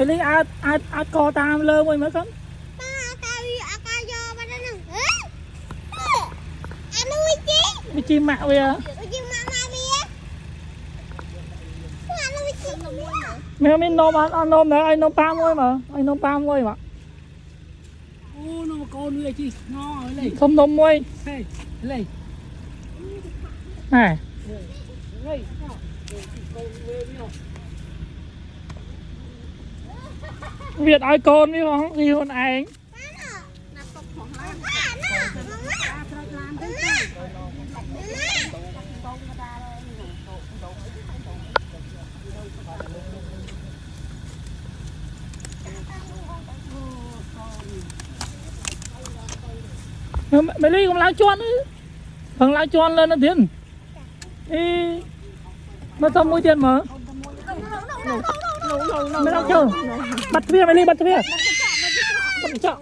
Mày lấy co tam lơ mày mới con. Mày chim mạo bây giờ. Mày nôm ăn nôm nữa, anh nôm pam thôi mà, anh nôm pam thôi mà. Ô nó con nuôi chi ngon ở đây. Không nôm môi. Hey, đây. Này. Đây. Việt ai con với không gì hơn anh. Mày lấy con lá choan ấy, thằng lá choan lên nó tiền. Ê, nó xong mũi tiền mà. Mày đâu chưa? Bắt phía mày đi, bắt phía. Bắt chợ.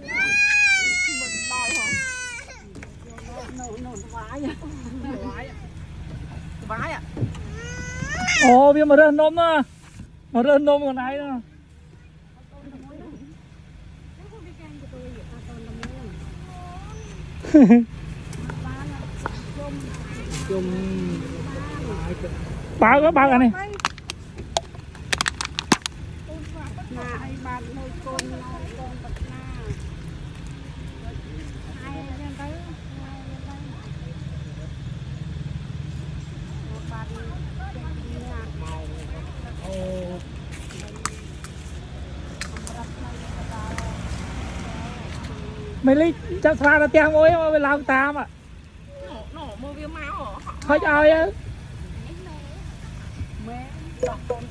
Ồ, bây giờ mà rơi nôm đó. Mà rơi nôm còn ai nữa. Bao cái này. Mày lấy chắc ra là tiền ôi mà mày làm tam à. Nổ mua viên máu hả? Thôi ai á. Mẹ, con